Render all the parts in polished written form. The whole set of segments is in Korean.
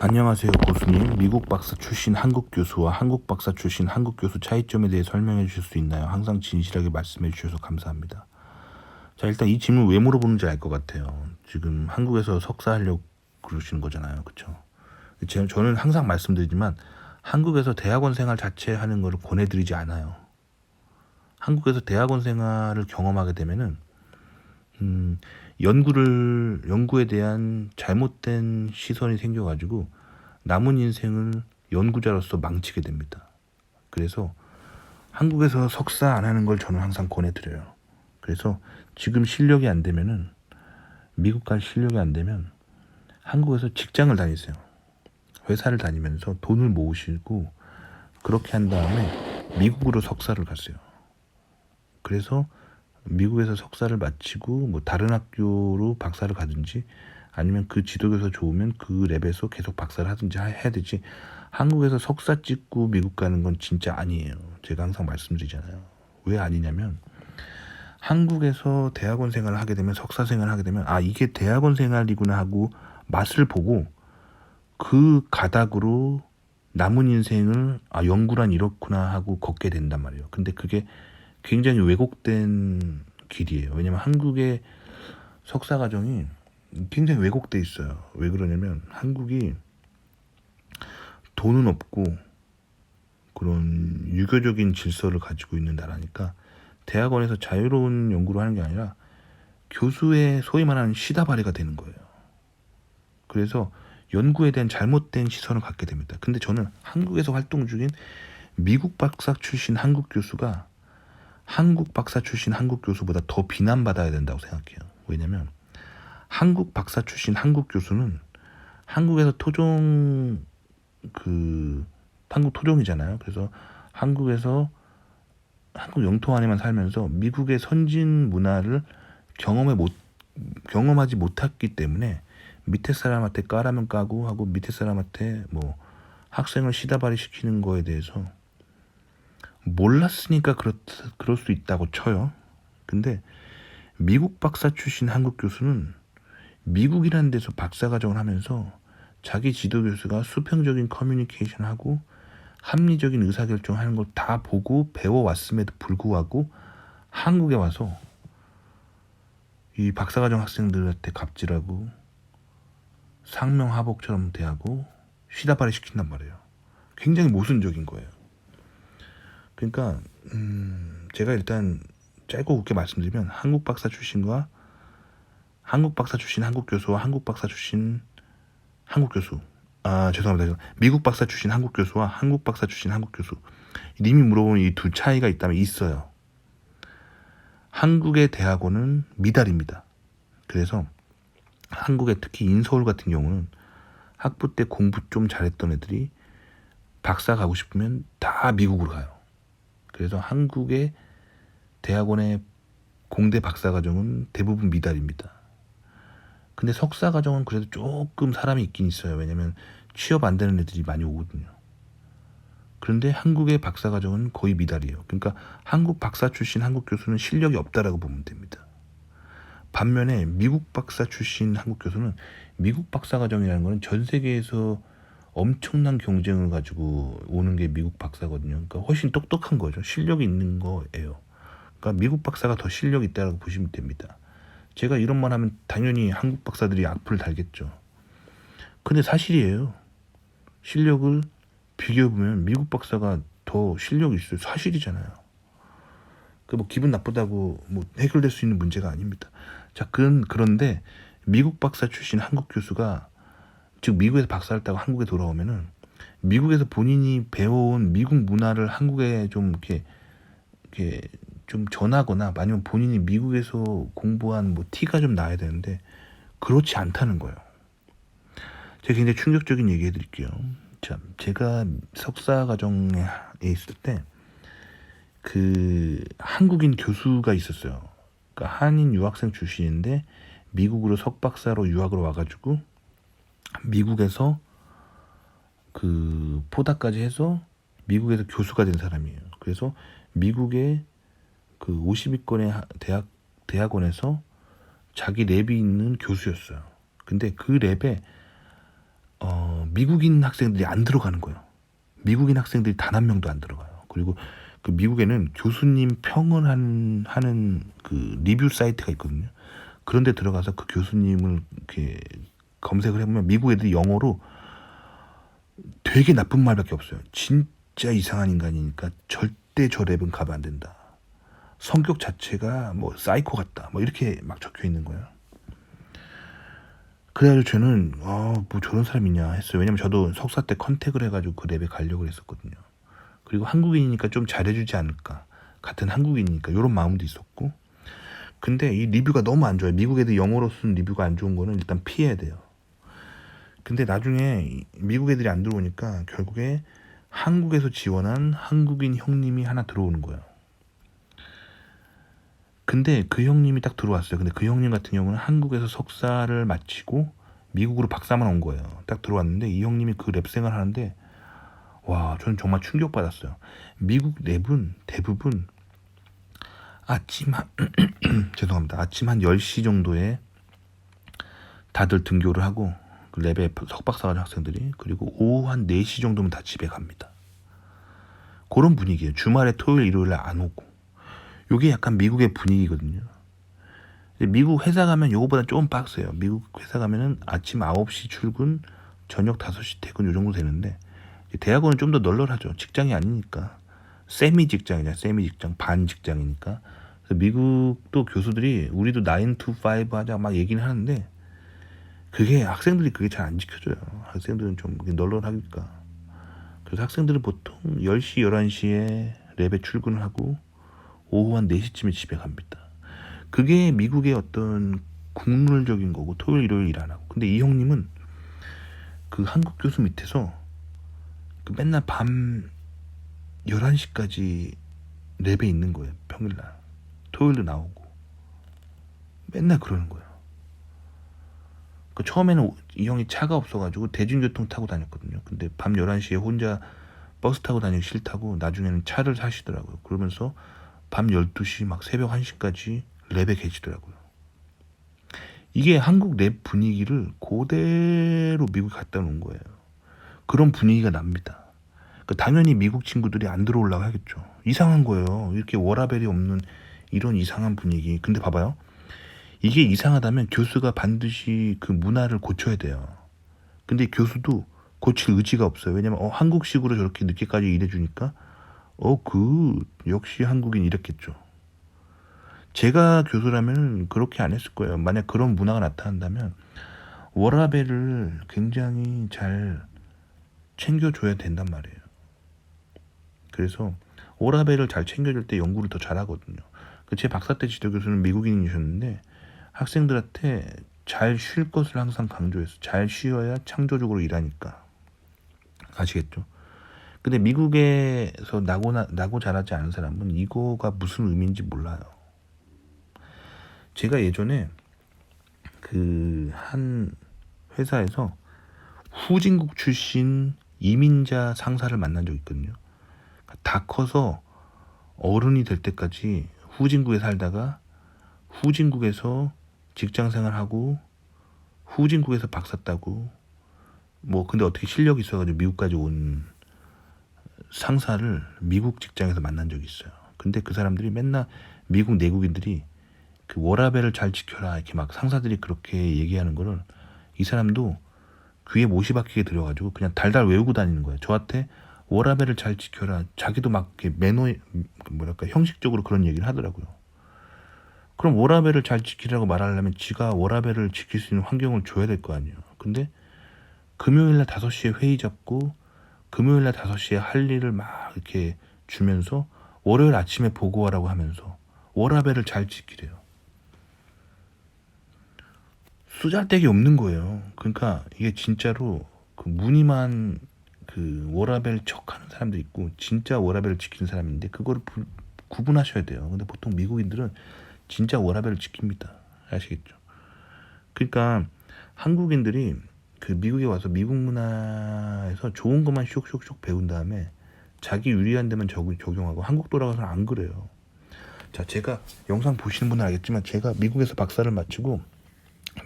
안녕하세요, 고수님. 미국 박사 출신 한국 교수와 한국 박사 출신 한국 교수 차이점에 대해 설명해 주실 수 있나요? 항상 진실하게 말씀해 주셔서 감사합니다. 자, 일단 이 질문 왜 물어보는지 알 것 같아요. 지금 한국에서 석사하려고 그러시는 거잖아요. 그쵸? 저는 항상 말씀드리지만 한국에서 대학원 생활 자체 하는 거를 권해드리지 않아요. 한국에서 대학원 생활을 경험하게 되면은 연구에 대한 잘못된 시선이 생겨가지고 남은 인생을 연구자로서 망치게 됩니다. 그래서 한국에서 석사 안 하는 걸 저는 항상 권해드려요. 그래서 지금 실력이 안 되면은 미국 갈 실력이 안 되면 한국에서 직장을 다니세요. 회사를 다니면서 돈을 모으시고 그렇게 한 다음에 미국으로 석사를 갔어요. 그래서 미국에서 석사를 마치고 뭐 다른 학교로 박사를 가든지 아니면 그 지도교사 좋으면 그 랩에서 계속 박사를 하든지 해야 되지, 한국에서 석사 찍고 미국 가는 건 진짜 아니에요. 제가 항상 말씀드리잖아요. 왜 아니냐면 한국에서 대학원 생활을 하게 되면 석사 생활을 하게 되면 아 이게 대학원 생활이구나 하고 맛을 보고 그 가닥으로 남은 인생을 아 연구란 이렇구나 하고 걷게 된단 말이에요. 근데 그게 굉장히 왜곡된 길이에요. 왜냐면 한국의 석사 과정이 굉장히 왜곡돼 있어요. 왜 그러냐면 한국이 돈은 없고 그런 유교적인 질서를 가지고 있는 나라니까 대학원에서 자유로운 연구를 하는 게 아니라 교수의 소위 말하는 시다바리가 되는 거예요. 그래서 연구에 대한 잘못된 시선을 갖게 됩니다. 근데 저는 한국에서 활동 중인 미국 박사 출신 한국 교수가 한국 박사 출신 한국 교수보다 더 비난받아야 된다고 생각해요. 왜냐면 한국 박사 출신 한국 교수는 한국에서 한국 토종이잖아요. 그래서 한국에서 한국 영토 안에만 살면서 미국의 선진 문화를 경험하지 못했기 때문에 밑에 사람한테 까라면 까고 하고 밑에 사람한테 뭐 학생을 시다발이 시키는 거에 대해서 몰랐으니까 그럴 수 있다고 쳐요. 근데 미국 박사 출신 한국 교수는 미국이라는 데서 박사과정을 하면서 자기 지도 교수가 수평적인 커뮤니케이션을 하고 합리적인 의사결정하는 걸 다 보고 배워왔음에도 불구하고 한국에 와서 이 박사과정 학생들한테 갑질하고 상명하복처럼 대하고 시다발이 시킨단 말이에요. 굉장히 모순적인 거예요. 그러니까 제가 일단 짧고 굵게 말씀드리면 한국 박사 출신과 한국 박사 출신 한국 교수와 한국 박사 출신 한국 교수, 죄송합니다. 미국 박사 출신 한국 교수와 한국 박사 출신 한국 교수, 님이 물어보는 이 두 차이가 있다면 있어요. 한국의 대학원은 미달입니다. 그래서 한국의 특히 인서울 같은 경우는 학부 때 공부 좀 잘했던 애들이 박사 가고 싶으면 다 미국으로 가요. 그래서 한국의 대학원의 공대 박사 과정은 대부분 미달입니다. 근데 석사 과정은 그래도 조금 사람이 있긴 있어요. 왜냐면 취업 안 되는 애들이 많이 오거든요. 그런데 한국의 박사 과정은 거의 미달이에요. 그러니까 한국 박사 출신 한국 교수는 실력이 없다라고 보면 됩니다. 반면에 미국 박사 출신 한국 교수는 미국 박사 과정이라는 거는 전 세계에서 엄청난 경쟁을 가지고 오는 게 미국 박사거든요. 그러니까 훨씬 똑똑한 거죠. 실력이 있는 거예요. 그러니까 미국 박사가 더 실력이 있다고 보시면 됩니다. 제가 이런 말 하면 당연히 한국 박사들이 악플 달겠죠. 근데 사실이에요. 실력을 비교해보면 미국 박사가 더 실력이 있어요. 사실이잖아요. 그 뭐 기분 나쁘다고 뭐 해결될 수 있는 문제가 아닙니다. 자, 그런데 미국 박사 출신 한국 교수가 즉 미국에서 박사를 따고 한국에 돌아오면은 미국에서 본인이 배워온 미국 문화를 한국에 좀 이렇게 좀 전하거나 아니면 본인이 미국에서 공부한 뭐 티가 좀 나야 되는데 그렇지 않다는 거예요. 제가 굉장히 충격적인 얘기 해드릴게요. 자, 제가 석사 과정에 있을 때 그 한국인 교수가 있었어요. 그러니까 한인 유학생 출신인데 미국으로 석박사로 유학을 와가지고 미국에서 그 포닥까지 해서 미국에서 교수가 된 사람이에요. 그래서 미국의 그 50위권의 대학원에서 자기 랩이 있는 교수였어요. 근데 그 랩에 미국인 학생들이 안 들어가는 거예요. 미국인 학생들이 단 한 명도 안 들어가요. 그리고 그 미국에는 교수님 평을 하는 그 리뷰 사이트가 있거든요. 그런데 들어가서 그 교수님을 이렇게 검색을 해보면 미국 애들이 영어로 되게 나쁜 말밖에 없어요. 진짜 이상한 인간이니까 절대 저 랩은 가면 안 된다. 성격 자체가 뭐 사이코 같다. 뭐 이렇게 막 적혀 있는 거예요. 그래가지고 저는 뭐 저런 사람 있냐 했어요. 왜냐면 저도 석사 때 컨택을 해가지고 그 랩에 가려고 했었거든요. 그리고 한국인이니까 좀 잘해주지 않을까. 같은 한국인이니까 이런 마음도 있었고. 근데 이 리뷰가 너무 안 좋아요. 미국 애들 영어로 쓴 리뷰가 안 좋은 거는 일단 피해야 돼요. 근데 나중에 미국 애들이 안 들어오니까 결국에 한국에서 지원한 한국인 형님이 하나 들어오는 거예요. 근데 그 형님이 딱 들어왔어요. 근데 그 형님 같은 경우는 한국에서 석사를 마치고 미국으로 박사만 온 거예요. 딱 들어왔는데 이 형님이 그 랩 생활 하는데 와, 저는 정말 충격받았어요. 미국 랩은 대부분 아침 한 죄송합니다. 아침 한 10시 정도에 다들 등교를 하고 그 랩에 석박사과정 학생들이 그리고 오후 한 4시 정도면 다 집에 갑니다. 그런 분위기예요. 주말에 토요일 일요일에 안 오고. 요게 약간 미국의 분위기거든요. 미국 회사 가면 요거보다 조금 빡세요. 미국 회사 가면은 아침 9시 출근, 저녁 5시 퇴근 요 정도 되는데 대학원은 좀 더 널널하죠. 직장이 아니니까. 세미 직장이냐, 세미 직장, 반 직장이니까. 그래서 미국도 교수들이 우리도 9 to 5 하자 막 얘기는 하는데 그게 학생들이 그게 잘 안 지켜져요. 학생들은 좀 널널하니까. 그래서 학생들은 보통 10시, 11시에 랩에 출근을 하고 오후 한 4시쯤에 집에 갑니다. 그게 미국의 어떤 국룰적인 거고 토요일, 일요일 일 안 하고. 근데 이 형님은 그 한국 교수 밑에서 그 맨날 밤 11시까지 랩에 있는 거예요. 평일날. 토요일도 나오고. 맨날 그러는 거예요. 그 처음에는 이 형이 차가 없어가지고 대중교통 타고 다녔거든요. 근데 밤 11시에 혼자 버스 타고 다니기 싫다고 나중에는 차를 사시더라고요. 그러면서 밤 12시 막 새벽 1시까지 랩에 계시더라고요. 이게 한국 랩 분위기를 그대로 미국에 갖다 놓은 거예요. 그런 분위기가 납니다. 당연히 미국 친구들이 안 들어오려고 하겠죠. 이상한 거예요. 이렇게 워라벨이 없는 이런 이상한 분위기. 근데 봐봐요. 이게 이상하다면 교수가 반드시 그 문화를 고쳐야 돼요. 근데 교수도 고칠 의지가 없어요. 왜냐면 한국식으로 저렇게 늦게까지 일해주니까 역시 한국인 이랬겠죠. 제가 교수라면 그렇게 안 했을 거예요. 만약 그런 문화가 나타난다면 워라벨을 굉장히 잘 챙겨줘야 된단 말이에요. 그래서 워라벨을 잘 챙겨줄 때 연구를 더 잘하거든요. 제 박사 때 지도 교수는 미국인이셨는데 학생들한테 잘 쉴 것을 항상 강조했어요. 잘 쉬어야 창조적으로 일하니까. 아시겠죠? 근데 미국에서 나고 자라지 않은 사람은 이거가 무슨 의미인지 몰라요. 제가 예전에 그 한 회사에서 후진국 출신 이민자 상사를 만난 적이 있거든요. 다 커서 어른이 될 때까지 후진국에 살다가 후진국에서 직장 생활하고 후진국에서 박사 따고 뭐 근데 어떻게 실력이 있어가지고 미국까지 온 상사를 미국 직장에서 만난 적이 있어요. 근데 그 사람들이 맨날 미국 내국인들이 그 워라밸을 잘 지켜라 이렇게 막 상사들이 그렇게 얘기하는 거를 이 사람도 귀에 못이 박히게 들어가지고 그냥 달달 외우고 다니는 거예요. 저한테 워라밸을 잘 지켜라. 자기도 막 이렇게 형식적으로 그런 얘기를 하더라고요. 그럼 워라밸을 잘 지키라고 말하려면 지가 워라밸을 지킬 수 있는 환경을 줘야 될 거 아니에요. 근데 금요일날 5시에 회의 잡고 금요일날 5시에 할 일을 막 이렇게 주면서 월요일 아침에 보고하라고 하면서 워라밸을 잘 지키래요. 쓰잘데기 없는 거예요. 그러니까 이게 진짜로 그 무늬만 그 워라밸 척하는 사람도 있고 진짜 워라밸을 지키는 사람인데 그거를 구분하셔야 돼요. 근데 보통 미국인들은 진짜 워라밸을 지킵니다. 아시겠죠? 그러니까 한국인들이 그 미국에 와서 미국 문화에서 좋은 것만 쇽쇽쇽 배운 다음에 자기 유리한 데만 적용하고 한국 돌아가서는 안 그래요. 자, 제가 영상 보시는 분은 알겠지만 제가 미국에서 박사를 마치고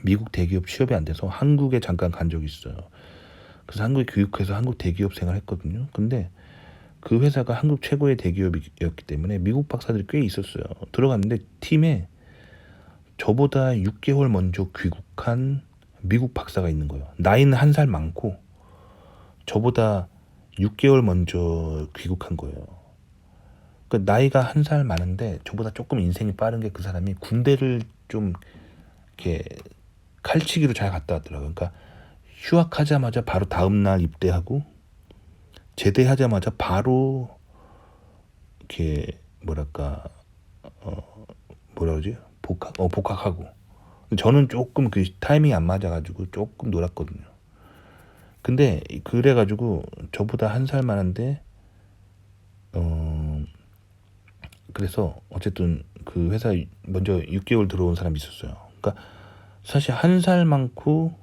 미국 대기업 취업이 안 돼서 한국에 잠깐 간 적이 있어요. 그래서 한국에 귀국해서 한국 대기업 생활했거든요. 근데 그 회사가 한국 최고의 대기업이었기 때문에 미국 박사들이 꽤 있었어요. 들어갔는데 팀에 저보다 6개월 먼저 귀국한 미국 박사가 있는 거예요. 나이는 한 살 많고 저보다 6개월 먼저 귀국한 거예요. 그 나이가 한 살 많은데 저보다 조금 인생이 빠른 게 그 사람이 군대를 좀 이렇게 칼치기로 잘 갔다 왔더라고요. 그러니까 휴학하자마자 바로 다음 날 입대하고 제대하자마자 바로 이렇게 뭐랄까 뭐라 그러지? 복학하고. 저는 조금 그 타이밍이 안 맞아가지고 조금 놀았거든요. 근데 그래가지고 저보다 한 살 많은데 그래서 어쨌든 그 회사 먼저 6개월 들어온 사람이 있었어요. 그러니까 사실 한 살 많고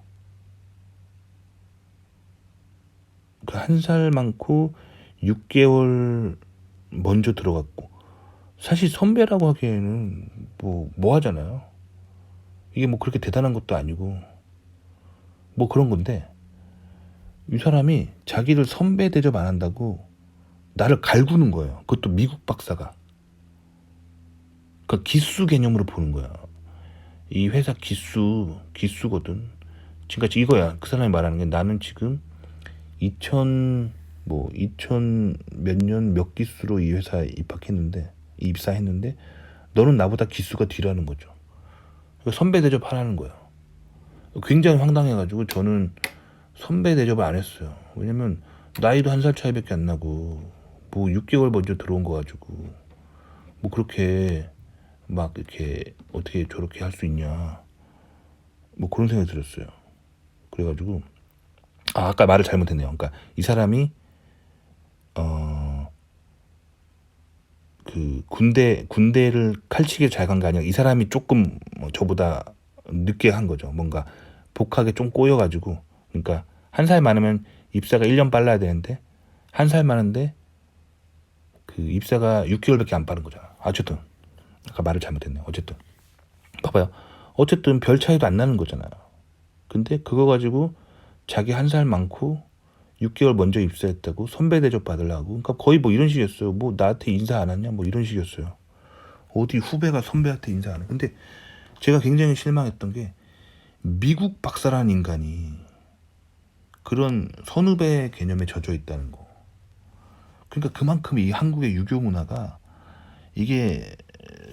그 한 살 많고 6개월 먼저 들어갔고 사실 선배라고 하기에는 뭐 하잖아요. 이게 뭐 그렇게 대단한 것도 아니고 뭐 그런 건데 이 사람이 자기를 선배 대접 안 한다고 나를 갈구는 거예요. 그것도 미국 박사가. 그러니까 기수 개념으로 보는 거야. 이 회사 기수거든. 지금까지 이거야. 그 사람이 말하는 게 나는 지금 2000 몇 년 몇 기수로 이 회사에 입사했는데 너는 나보다 기수가 뒤라는 거죠. 그러니까 선배 대접하라는 거예요. 굉장히 황당해가지고 저는 선배 대접을 안 했어요. 왜냐면 나이도 한 살 차이밖에 안 나고 뭐 6개월 먼저 들어온 거 가지고 뭐 그렇게 막 이렇게 어떻게 저렇게 할 수 있냐 뭐 그런 생각이 들었어요. 그래가지고 아까 말을 잘못했네요. 그러니까 이 사람이 그 군대를 칼치게 잘 간 게 아니라 이 사람이 조금 저보다 늦게 한 거죠. 뭔가 복학에 좀 꼬여가지고 그러니까 한 살 많으면 입사가 1년 빨라야 되는데 한 살 많은데 그 입사가 6개월밖에 안 빠른 거잖아. 어쨌든 아까 말을 잘못했네요. 어쨌든 봐봐요. 어쨌든 별 차이도 안 나는 거잖아요. 근데 그거 가지고 자기 한 살 많고 6개월 먼저 입사했다고 선배 대접 받으려고 그러니까 거의 뭐 이런 식이었어요. 뭐 나한테 인사 안 하냐 뭐 이런 식이었어요. 어디 후배가 선배한테 인사 안 해. 근데 제가 굉장히 실망했던 게 미국 박사라는 인간이 그런 선후배 개념에 젖어 있다는 거. 그러니까 그만큼 이 한국의 유교 문화가 이게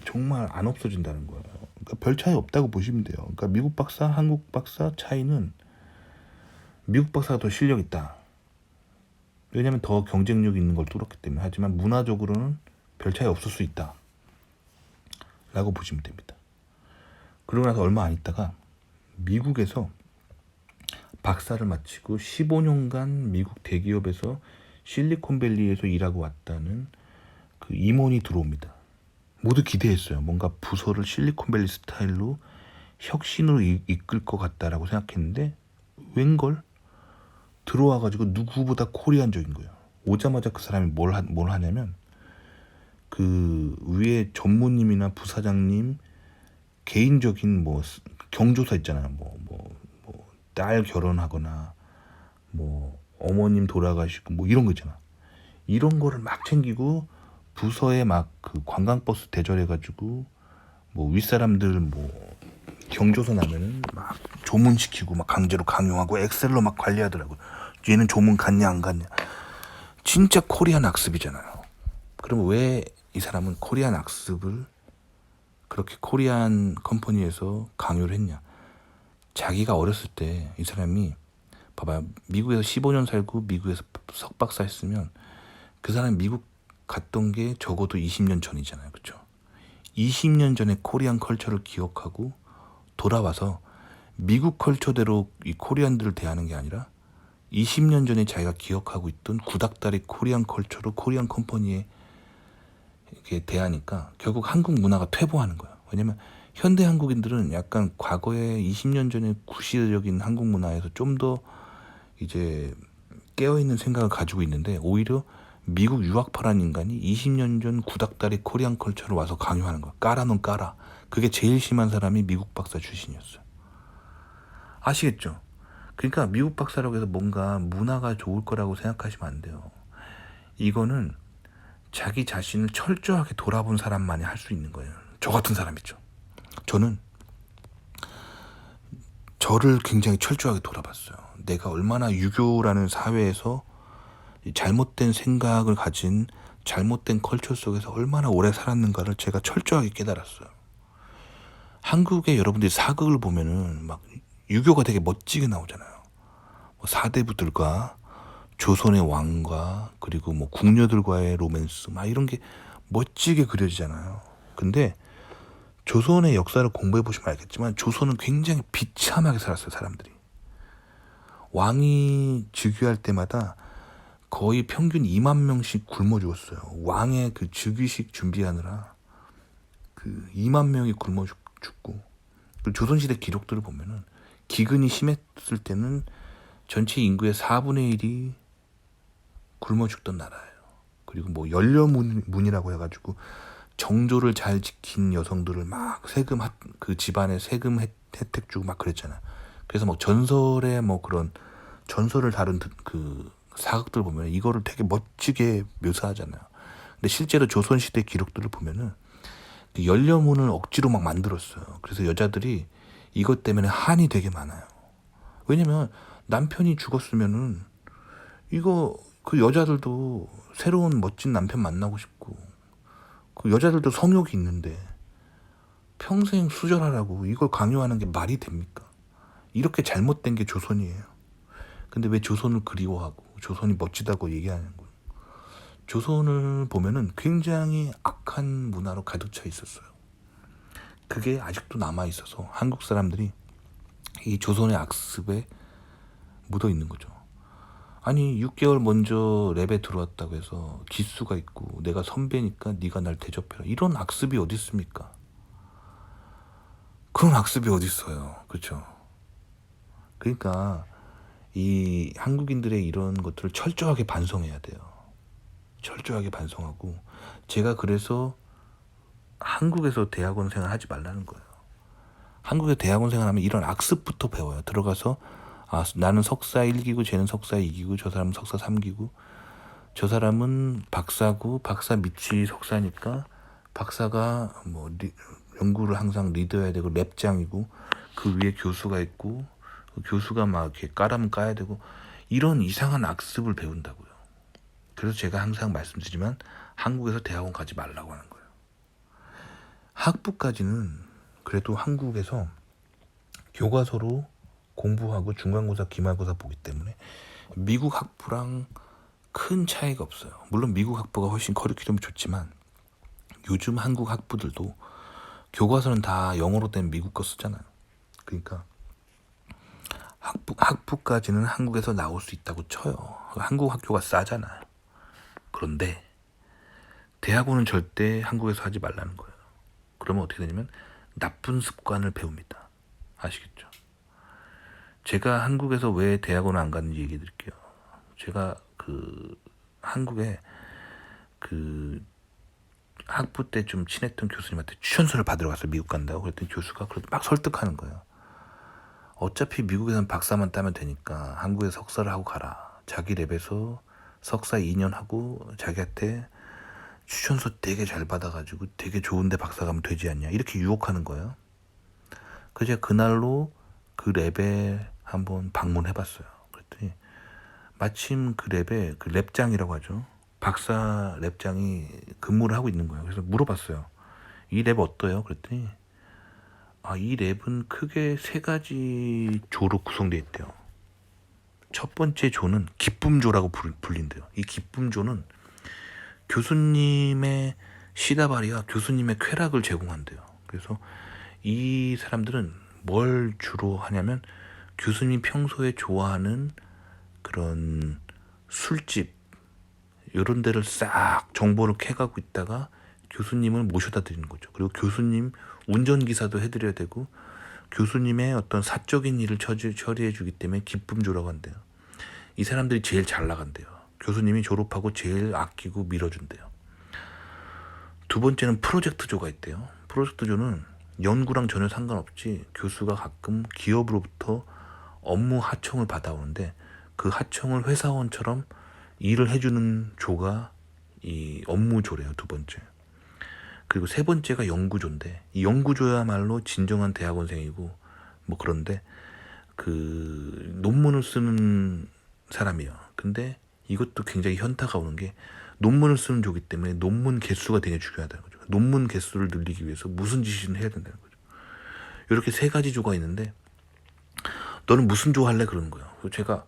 정말 안 없어진다는 거예요. 그러니까 별 차이 없다고 보시면 돼요. 그러니까 미국 박사, 한국 박사 차이는 미국 박사가 더 실력 있다. 왜냐면 더 경쟁력 있는 걸 뚫었기 때문에. 하지만 문화적으로는 별 차이 없을 수 있다 라고 보시면 됩니다. 그러고 나서 얼마 안 있다가 미국에서 박사를 마치고 15년간 미국 대기업에서 실리콘밸리에서 일하고 왔다는 그 임원이 들어옵니다. 모두 기대했어요. 뭔가 부서를 실리콘밸리 스타일로 혁신으로 이끌 것 같다라고 생각했는데 웬걸 들어와가지고 누구보다 코리안적인 거예요. 오자마자 그 사람이 뭘 하냐면 그 위에 전무님이나 부사장님 개인적인 뭐 경조사 있잖아요. 딸 결혼하거나 뭐 어머님 돌아가시고 뭐 이런 거 있잖아. 이런 거를 막 챙기고 부서에 막 그 관광버스 대절해가지고 뭐 윗사람들 뭐 경조사 나면은 막 조문시키고 막 강제로 강요하고 엑셀로 막 관리하더라고. 얘는 조문 갔냐 안 갔냐. 진짜 코리안 악습이잖아요. 그럼 왜 이 사람은 코리안 악습을 그렇게 코리안 컴퍼니에서 강요를 했냐. 자기가 어렸을 때 이 사람이 봐봐요. 미국에서 15년 살고 미국에서 석박사 했으면 그 사람이 미국 갔던 게 적어도 20년 전이잖아요. 그렇죠? 20년 전에 코리안 컬처를 기억하고 돌아와서 미국 컬처대로 이 코리안들을 대하는 게 아니라 20년 전에 자기가 기억하고 있던 구닥다리 코리안 컬처로 코리안 컴퍼니에 이렇게 대하니까 결국 한국 문화가 퇴보하는 거예요. 왜냐면 현대 한국인들은 약간 과거에 20년 전에 구시적인 한국 문화에서 좀 더 이제 깨어있는 생각을 가지고 있는데 오히려 미국 유학파란 인간이 20년 전 구닥다리 코리안 컬처로 와서 강요하는 거야. 까라 넌 까라. 그게 제일 심한 사람이 미국 박사 출신이었어요. 아시겠죠? 그러니까 미국 박사라고 해서 뭔가 문화가 좋을 거라고 생각하시면 안 돼요. 이거는 자기 자신을 철저하게 돌아본 사람만이 할 수 있는 거예요. 저 같은 사람이죠. 저는 저를 굉장히 철저하게 돌아봤어요. 내가 얼마나 유교라는 사회에서 잘못된 생각을 가진 잘못된 컬처 속에서 얼마나 오래 살았는가를 제가 철저하게 깨달았어요. 한국의 여러분들이 사극을 보면은 막 유교가 되게 멋지게 나오잖아요. 뭐 사대부들과 조선의 왕과 그리고 뭐 궁녀들과의 로맨스 막 이런 게 멋지게 그려지잖아요. 근데 조선의 역사를 공부해 보시면 알겠지만 조선은 굉장히 비참하게 살았어요. 사람들이. 왕이 즉위할 때마다 거의 평균 2만 명씩 굶어 죽었어요. 왕의 그 즉위식 준비하느라 그 2만 명이 굶어 죽고, 조선시대 기록들을 보면은 기근이 심했을 때는 전체 인구의 4분의 1이 굶어 죽던 나라예요. 그리고 뭐 연료문이라고 해가지고 정조를 잘 지킨 여성들을 막 세금 그 집안에 세금 혜택 주고 막 그랬잖아요. 그래서 뭐 전설의 뭐 그런 전설을 다룬 그 사극들 보면 이거를 되게 멋지게 묘사하잖아요. 근데 실제로 조선시대 기록들을 보면은 그 연료문을 억지로 막 만들었어요. 그래서 여자들이 이것 때문에 한이 되게 많아요. 왜냐면 남편이 죽었으면은 이거 그 여자들도 새로운 멋진 남편 만나고 싶고 그 여자들도 성욕이 있는데 평생 수절하라고 이걸 강요하는 게 말이 됩니까? 이렇게 잘못된 게 조선이에요. 근데 왜 조선을 그리워하고 조선이 멋지다고 얘기하는 거예요? 조선을 보면은 굉장히 악한 문화로 가득 차 있었어요. 그게 아직도 남아 있어서 한국 사람들이 이 조선의 악습에 묻어 있는 거죠. 아니 6개월 먼저 랩에 들어왔다고 해서 기수가 있고 내가 선배니까 네가 날 대접해라. 이런 악습이 어디 있습니까? 그런 악습이 어디 있어요. 그렇죠? 그러니까 이 한국인들의 이런 것들을 철저하게 반성해야 돼요. 철저하게 반성하고, 제가 그래서 한국에서 대학원 생활 하지 말라는 거예요. 한국에 대학원 생활하면 이런 악습부터 배워요. 들어가서 나는 석사 1기고 쟤는 석사 2기고 저 사람은 석사 3기고 저 사람은 박사고 박사 밑이 석사니까 박사가 뭐 연구를 항상 리드해야 되고 랩장이고 그 위에 교수가 있고 그 교수가 막 이렇게 까라면 까야 되고 이런 이상한 악습을 배운다고요. 그래서 제가 항상 말씀드리지만 한국에서 대학원 가지 말라고 하는 거예요. 학부까지는 그래도 한국에서 교과서로 공부하고 중간고사, 기말고사 보기 때문에 미국 학부랑 큰 차이가 없어요. 물론 미국 학부가 훨씬 커리큘럼이 좋지만 요즘 한국 학부들도 교과서는 다 영어로 된 미국 거 쓰잖아요. 그러니까 학부까지는 한국에서 나올 수 있다고 쳐요. 한국 학교가 싸잖아요. 그런데 대학원은 절대 한국에서 하지 말라는 거예요. 그러면 어떻게 되냐면 나쁜 습관을 배웁니다. 아시겠죠? 제가 한국에서 왜 대학원을 안 갔는지 얘기해 드릴게요. 제가 그 한국에 그 학부 때 좀 친했던 교수님한테 추천서를 받으러 갔어요. 미국 간다고. 그랬더니 교수가 막 설득하는 거예요. 어차피 미국에서는 박사만 따면 되니까 한국에서 석사를 하고 가라. 자기 랩에서 석사 2년 하고 자기한테 추천서 되게 잘 받아가지고 되게 좋은데 박사 가면 되지 않냐. 이렇게 유혹하는 거예요. 그래서 제가 그날로 그 랩에 한번 방문해봤어요. 그랬더니 마침 그 랩에 그 랩장이라고 하죠. 박사 랩장이 근무를 하고 있는 거예요. 그래서 물어봤어요. 이 랩 어때요? 그랬더니 이 랩은 크게 3가지 조로 구성되어 있대요. 첫 번째 조는 기쁨조라고 불린대요. 이 기쁨조는 교수님의 시다바리와 교수님의 쾌락을 제공한대요. 그래서 이 사람들은 뭘 주로 하냐면 교수님 평소에 좋아하는 그런 술집 이런 데를 싹 정보를 캐가고 있다가 교수님을 모셔다 드리는 거죠. 그리고 교수님 운전기사도 해드려야 되고 교수님의 어떤 사적인 일을 처리해 주기 때문에 기쁨조라고 한대요. 이 사람들이 제일 잘 나간대요. 교수님이 졸업하고 제일 아끼고 밀어준대요. 두 번째는 프로젝트조가 있대요. 프로젝트조는 연구랑 전혀 상관없이 교수가 가끔 기업으로부터 업무 하청을 받아오는데 그 하청을 회사원처럼 일을 해주는 조가 이 업무조래요. 두 번째. 그리고 세 번째가 연구조인데 이 연구조야말로 진정한 대학원생이고 뭐 그런데 그 논문을 쓰는 사람이에요. 근데 이것도 굉장히 현타가 오는 게 논문을 쓰는 조기 때문에 논문 개수가 되게 중요하다는 거죠. 논문 개수를 늘리기 위해서 무슨 짓을 해야 된다는 거죠. 이렇게 세 가지 조가 있는데 너는 무슨 조 할래? 그러는 거예요. 그래서 제가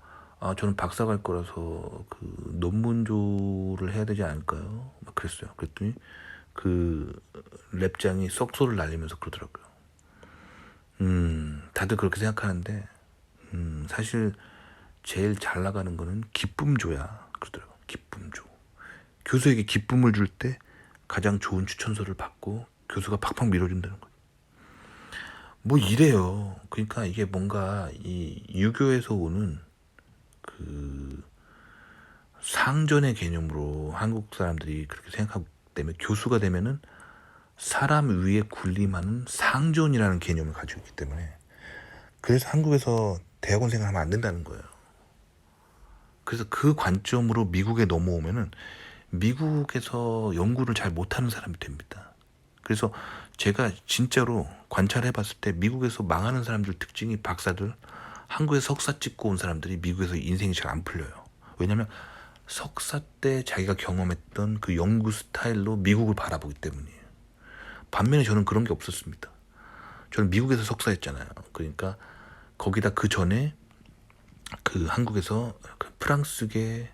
저는 박사 갈 거라서 그 논문조를 해야 되지 않을까요? 막 그랬어요. 그랬더니 그 랩장이 썩소를 날리면서 그러더라고요. 다들 그렇게 생각하는데 사실 제일 잘 나가는 거는 기쁨조야 그러더라고요. 기쁨조. 교수에게 기쁨을 줄 때 가장 좋은 추천서를 받고 교수가 팍팍 밀어준다는 거예요. 뭐 이래요. 그러니까 이게 뭔가 이 유교에서 오는 그 상전의 개념으로 한국 사람들이 그렇게 생각하기 때문에 교수가 되면은 사람 위에 군림하는 상전이라는 개념을 가지고 있기 때문에 그래서 한국에서 대학원생을 하면 안 된다는 거예요. 그래서 그 관점으로 미국에 넘어오면은 미국에서 연구를 잘 못하는 사람이 됩니다. 그래서 제가 진짜로 관찰해 봤을 때 미국에서 망하는 사람들 특징이 박사들 한국에 석사 찍고 온 사람들이 미국에서 인생이 잘 안 풀려요. 왜냐면 석사 때 자기가 경험했던 그 연구 스타일로 미국을 바라보기 때문이에요. 반면에 저는 그런 게 없었습니다. 저는 미국에서 석사했잖아요. 그러니까 거기다 그 전에 그 한국에서 그 프랑스계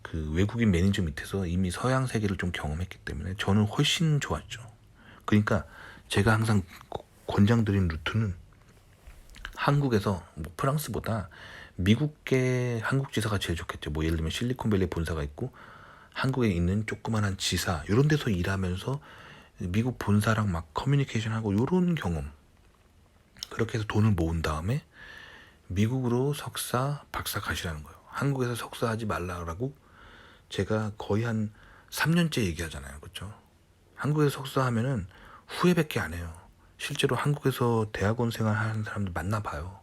그 외국인 매니저 밑에서 이미 서양 세계를 좀 경험했기 때문에 저는 훨씬 좋았죠. 그러니까 제가 항상 권장드린 루트는 한국에서 뭐 프랑스보다 미국계 한국 지사가 제일 좋겠죠. 뭐 예를 들면 실리콘밸리 본사가 있고 한국에 있는 조그만한 지사 이런 데서 일하면서 미국 본사랑 막 커뮤니케이션하고 이런 경험 그렇게 해서 돈을 모은 다음에 미국으로 석사, 박사 가시라는 거예요. 한국에서 석사하지 말라고 제가 거의 한 3년째 얘기하잖아요. 그렇죠? 한국에서 석사하면은 후회밖에 안 해요. 실제로 한국에서 대학원 생활하는 사람들 만나봐요.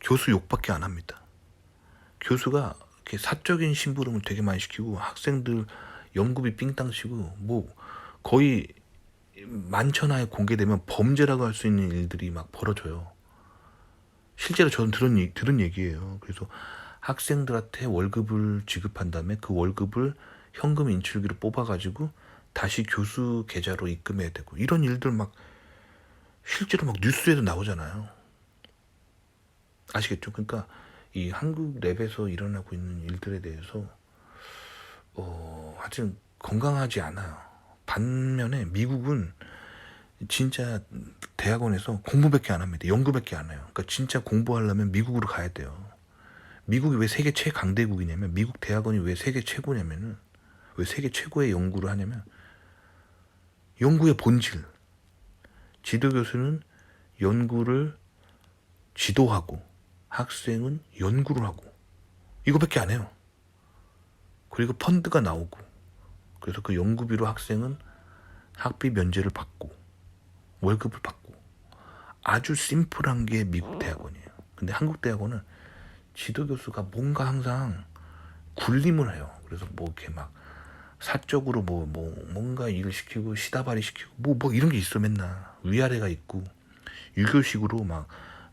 교수 욕밖에 안 합니다. 교수가 이렇게 사적인 심부름을 되게 많이 시키고 학생들 연구비 삥땅 치고 뭐 거의 만천하에 공개되면 범죄라고 할 수 있는 일들이 막 벌어져요. 실제로 저는 들은 얘기예요. 그래서 학생들한테 월급을 지급한 다음에 그 월급을 현금 인출기로 뽑아가지고 다시 교수 계좌로 입금해야 되고 이런 일들 막 실제로 막 뉴스에도 나오잖아요. 아시겠죠? 그러니까 이 한국 랩에서 일어나고 있는 일들에 대해서 하여튼 건강하지 않아요. 반면에 미국은 진짜 대학원에서 공부밖에 안 합니다. 연구밖에 안 해요. 그러니까 진짜 공부하려면 미국으로 가야 돼요. 미국이 왜 세계 최강대국이냐면 미국 대학원이 왜 세계 최고냐면은 왜 세계 최고의 연구를 하냐면 연구의 본질. 지도교수는 연구를 지도하고 학생은 연구를 하고 이거밖에 안 해요. 그리고 펀드가 나오고 그래서 그 연구비로 학생은 학비 면제를 받고 월급을 받고 아주 심플한 게 미국 대학원이에요. 근데 한국 대학원은 지도교수가 뭔가 항상 굴림을 해요. 그래서 뭐 이렇게 막 사적으로 뭔가 일을 시키고 시다발이 시키고 뭐 이런 게 있어. 맨날 위아래가 있고 유교식으로 막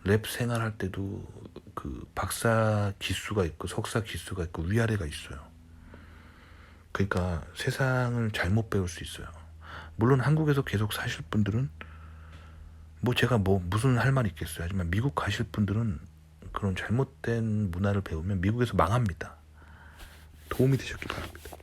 랩 생활할 때도 그 박사 기수가 있고 석사 기수가 있고 위아래가 있어요. 그러니까 세상을 잘못 배울 수 있어요. 물론 한국에서 계속 사실 분들은 뭐 제가 뭐 무슨 할 말이 있겠어요. 하지만 미국 가실 분들은 그런 잘못된 문화를 배우면 미국에서 망합니다. 도움이 되셨기 바랍니다.